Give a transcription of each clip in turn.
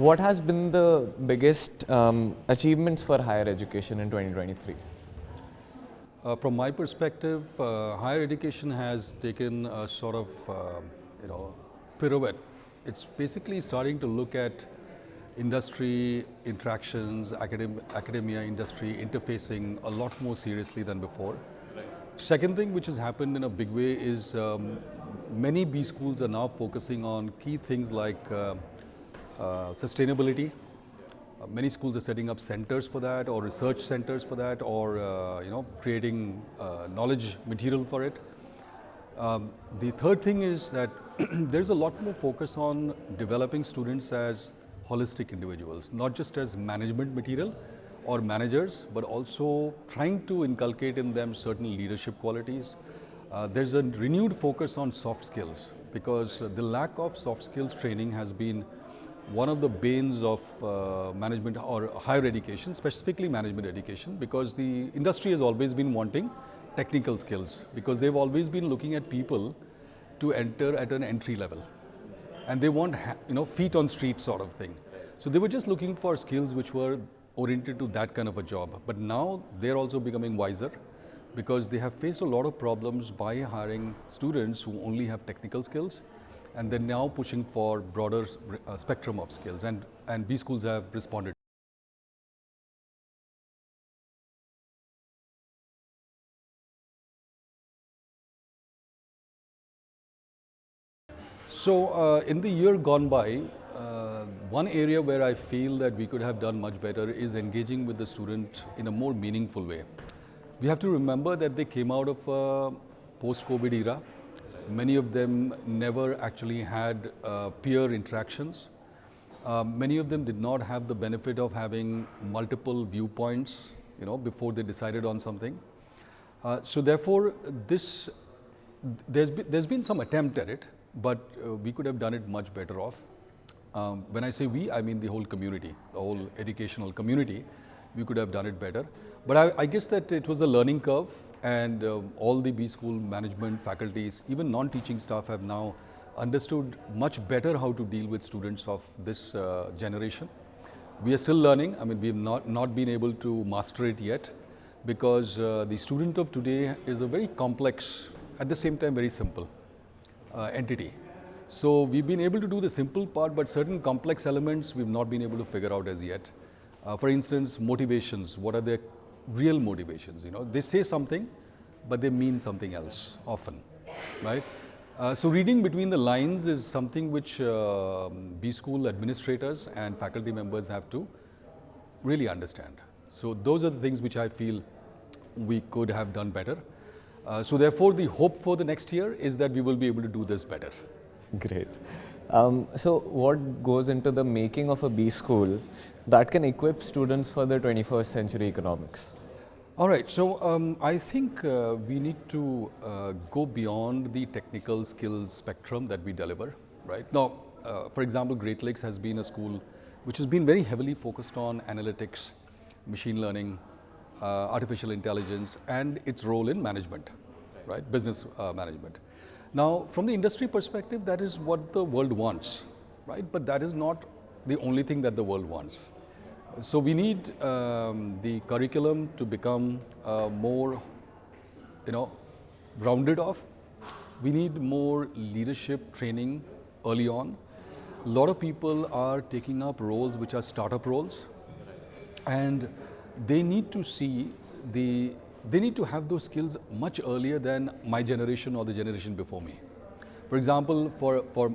what has been the biggest achievements for higher education in 2023? From my perspective, higher education has taken a sort of, pirouette. It's basically starting to look at industry interactions, academia, industry interfacing a lot more seriously than before. Second thing which has happened in a big way is many B schools are now focusing on key things like sustainability. Many schools are setting up centers for that, or research centers for that, or creating knowledge material for it. The third thing is that there's a lot more focus on developing students as holistic individuals, not just as management material or managers, but also trying to inculcate in them certain leadership qualities. There's a renewed focus on soft skills, because the lack of soft skills training has been one of the banes of management or higher education, specifically management education, because the industry has always been wanting technical skills, because they've always been looking at people to enter at an entry level, and they want feet on street sort of thing. So they were just looking for skills which were oriented to that kind of a job. But now they're also becoming wiser, because they have faced a lot of problems by hiring students who only have technical skills, and they're now pushing for broader spectrum of skills, and B schools have responded. So in the year gone by, one area where I feel that we could have done much better is engaging with the student in a more meaningful way. We have to remember that they came out of a post-COVID era. Many of them never actually had peer interactions. Many of them did not have the benefit of having multiple viewpoints, before they decided on something. So therefore, there's been some attempt at it, but we could have done it much better off. When I say we, I mean the whole community, the whole educational community. We could have done it better. But I guess that it was a learning curve, and all the B school management, faculties, even non-teaching staff have now understood much better how to deal with students of this generation. We are still learning. I mean, we have not been able to master it yet, because the student of today is a very complex, at the same time very simple entity. So we've been able to do the simple part, but certain complex elements we've not been able to figure out as yet. For instance, motivations. What are their real motivations? They say something, but they mean something else often, right? So reading between the lines is something which B school administrators and faculty members have to really understand. So those are the things which I feel we could have done better. So therefore, the hope for the next year is that we will be able to do this better. Great. So what goes into the making of a B school that can equip students for the 21st century economics? All right, so I think we need to go beyond the technical skills spectrum that we deliver, right? Now, for example, Great Lakes has been a school which has been very heavily focused on analytics, machine learning, artificial intelligence, and its role in management, right? Business management. Now, from the industry perspective, that is what the world wants, right? But that is not the only thing that the world wants. So we need the curriculum to become more, rounded off. We need more leadership training early on. A lot of people are taking up roles which are startup roles, and they need to see they need to have those skills much earlier than my generation or the generation before me. For example, for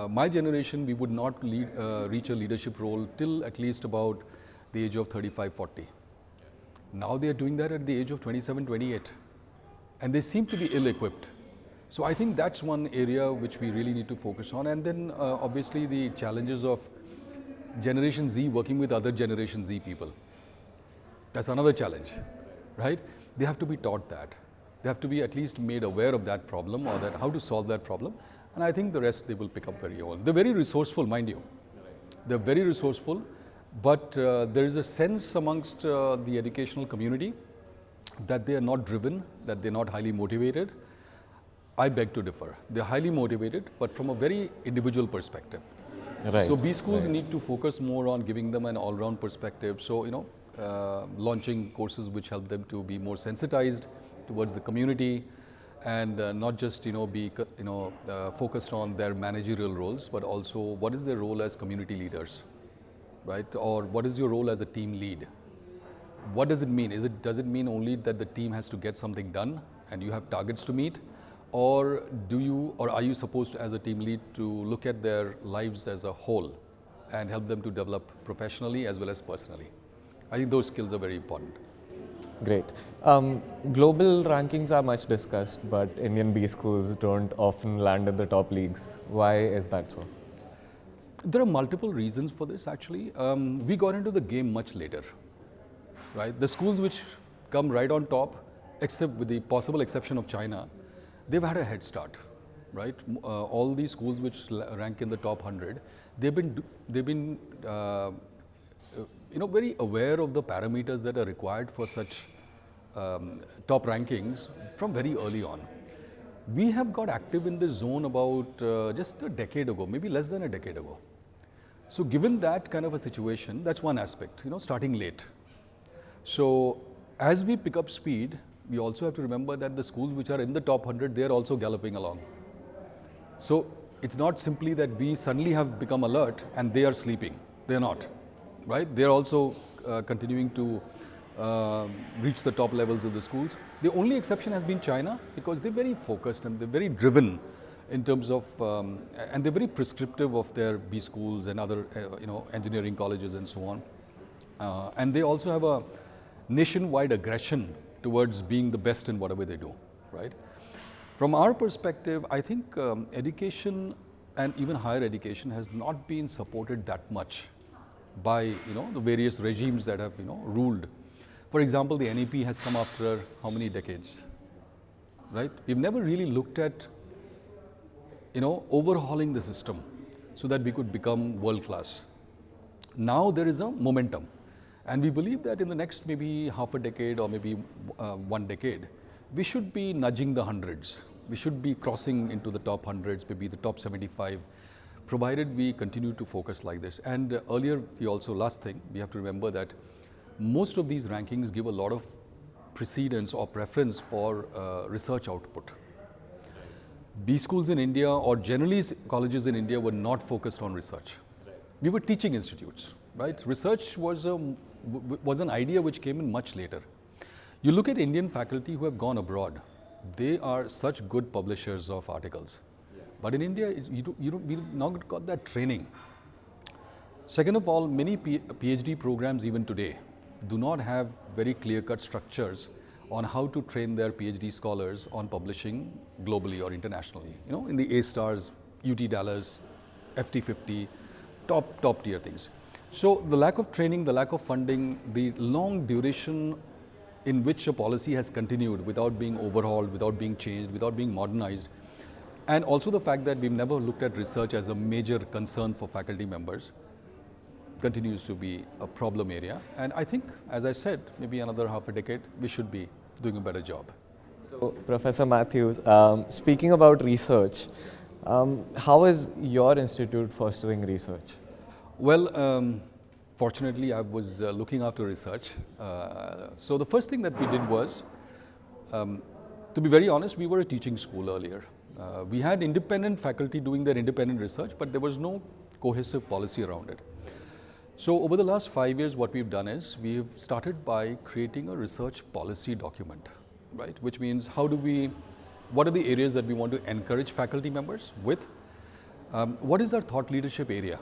my generation, we would not reach a leadership role till at least about the age of 35, 40. Now they are doing that at the age of 27, 28, and they seem to be ill-equipped. So I think that's one area which we really need to focus on. And then obviously the challenges of Generation Z working with other Generation Z people. That's another challenge, right? They have to be taught that. They have to be at least made aware of that problem, or that how to solve that problem. And I think the rest they will pick up very well. They're very resourceful, mind you. They're very resourceful, but there is a sense amongst the educational community that they are not driven, that they're not highly motivated. I beg to differ. They're highly motivated, but from a very individual perspective. Right. So B schools right. need to focus more on giving them an all-round perspective. So launching courses which help them to be more sensitized towards the community, and not just be focused on their managerial roles, but also what is their role as community leaders, right? Or what is your role as a team lead? What does it mean? Does it mean only that the team has to get something done and you have targets to meet, or are you supposed to, as a team lead, to look at their lives as a whole and help them to develop professionally as well as personally? I think those skills are very important. Great. Global rankings are much discussed, but Indian B schools don't often land in the top leagues. Why is that so? There are multiple reasons for this actually. We got into the game much later, right? The schools which come right on top, except with the possible exception of China, they've had a head start, right? All these schools which rank in the top 100, they've been very aware of the parameters that are required for such top rankings from very early on. We have got active in this zone about just a decade ago, maybe less than a decade ago. So given that kind of a situation, that's one aspect, starting late. So as we pick up speed, we also have to remember that the schools which are in the top 100, they are also galloping along. So it's not simply that we suddenly have become alert and they are sleeping. They're not, right? They're also continuing to reach the top levels of the schools. The only exception has been China, because they're very focused and they're very driven in terms of, and they're very prescriptive of their B schools and other, engineering colleges and so on. And they also have a nationwide aggression towards being the best in whatever they do, right? From our perspective, I think education and even higher education has not been supported that much by, the various regimes that have, ruled. For example, the NEP has come after how many decades, right? We've never really looked at, overhauling the system so that we could become world class. Now there is a momentum, and we believe that in the next maybe half a decade or maybe 1 decade, we should be nudging the hundreds. We should be crossing into the top hundreds, maybe the top 75, provided we continue to focus like this. And last thing, we have to remember that most of these rankings give a lot of precedence or preference for research output. B schools in India, or generally colleges in India, were not focused on research. Right. We were teaching institutes, right? Research was an idea which came in much later. You look at Indian faculty who have gone abroad, they are such good publishers of articles. Yeah. But in India, we've not got that training. Second of all, many PhD programs even today do not have very clear-cut structures on how to train their PhD scholars on publishing globally or internationally. In the A-stars, UT Dallas, FT50, top tier things. So the lack of training, the lack of funding, the long duration in which a policy has continued without being overhauled, without being changed, without being modernized, and also the fact that we've never looked at research as a major concern for faculty members, continues to be a problem area. And I think, as I said, maybe another half a decade, we should be doing a better job. So, Professor Mathews, speaking about research, how is your institute fostering research? Well, fortunately, I was looking after research. So the first thing that we did was, to be very honest, we were a teaching school earlier. We had independent faculty doing their independent research, but there was no cohesive policy around it. So over the last 5 years, what we've done is we've started by creating a research policy document, right? Which means what are the areas that we want to encourage faculty members with? What is our thought leadership area?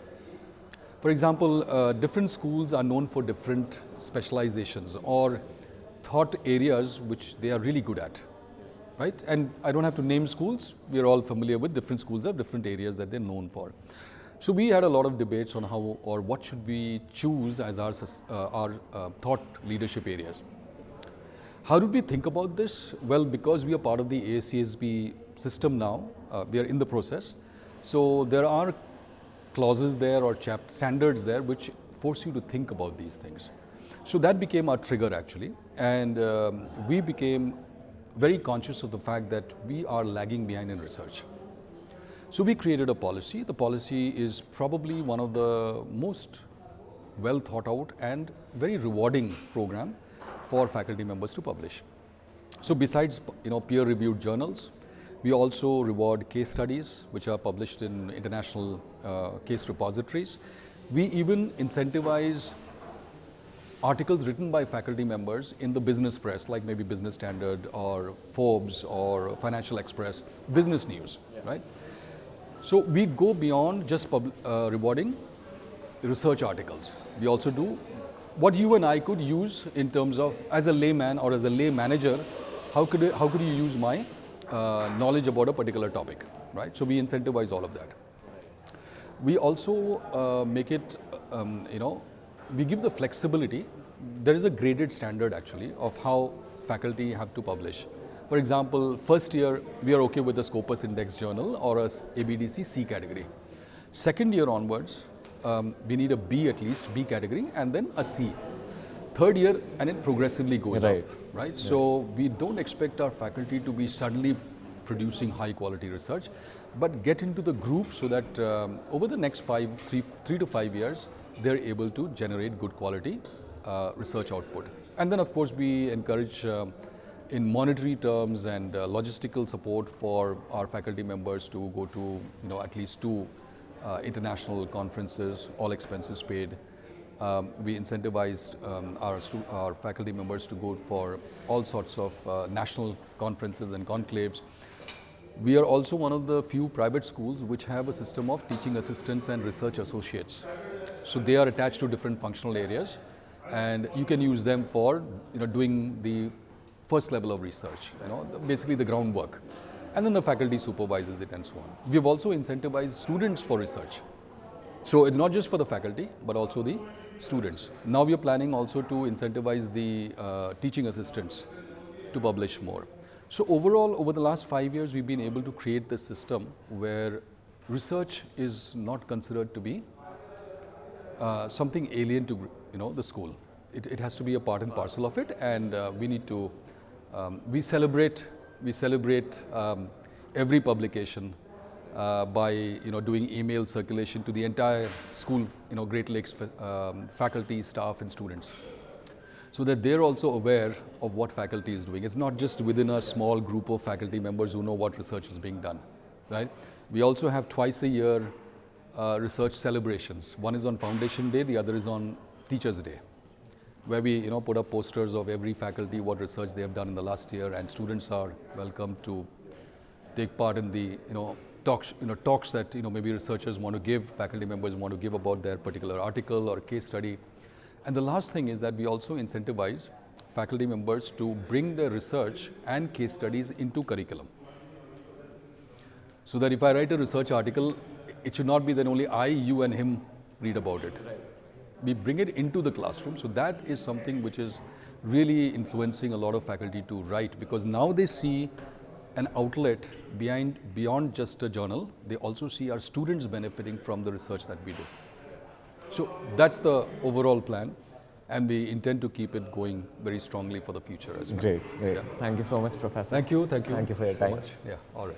For example, different schools are known for different specializations or thought areas which they are really good at, right? And I don't have to name schools. We are all familiar with different schools have different areas that they're known for. So we had a lot of debates on how or what should we choose as our thought leadership areas. How did we think about this? Well, because we are part of the AACSB system now, we are in the process. So there are clauses there or standards there which force you to think about these things. So that became our trigger actually, and we became very conscious of the fact that we are lagging behind in research. So we created a policy. The policy is probably one of the most well thought out and very rewarding program for faculty members to publish. So besides peer reviewed journals, we also reward case studies which are published in international case repositories. We even incentivize articles written by faculty members in the business press, like maybe Business Standard or Forbes or Financial Express, business news, right? So we go beyond just rewarding research articles. We also do what you and I could use in terms of, as a layman or as a lay manager, how could you use my knowledge about a particular topic, right? So we incentivize all of that. We also make it, we give the flexibility. There is a graded standard actually of how faculty have to publish. For example, first year we are okay with a Scopus Index journal or a ABDC C category. Second year onwards, we need a B at least, B category, and then a C. Third year, and it progressively goes up, right? So we don't expect our faculty to be suddenly producing high quality research, but get into the groove so that over the next 3 to 5 years, they're able to generate good quality research output. And then of course we encourage in monetary terms and logistical support for our faculty members to go to at least 2 international conferences, all expenses paid. We incentivized our faculty members to go for all sorts of national conferences and conclaves. We are also one of the few private schools which have a system of teaching assistants and research associates. So they are attached to different functional areas, and you can use them for doing the first level of research, basically the groundwork. And then the faculty supervises it and so on. We have also incentivized students for research. So it's not just for the faculty, but also the students. Now we are planning also to incentivize the teaching assistants to publish more. So overall, over the last 5 years, we've been able to create this system where research is not considered to be something alien to the school. It has to be a part and parcel of it, and we need to we celebrate every publication by doing email circulation to the entire school, Great Lakes faculty, staff, and students, so that they're also aware of what faculty is doing. It's not just within a small group of faculty members who know what research is being done, right? We also have twice a year research celebrations. One is on Foundation Day, the other is on Teachers Day, where we put up posters of every faculty, what research they have done in the last year, and students are welcome to take part in the talks that maybe researchers want to give, faculty members want to give about their particular article or case study. And the last thing is that we also incentivize faculty members to bring their research and case studies into curriculum. So that if I write a research article, it should not be that only I, you and him read about it. Right. We bring it into the classroom. So that is something which is really influencing a lot of faculty to write, because now they see an outlet beyond just a journal. They also see our students benefiting from the research that we do. So that's the overall plan, and we intend to keep it going very strongly for the future as well. Great. Yeah. Thank you so much, Professor. Thank you. Thank you for your time. Yeah, all right.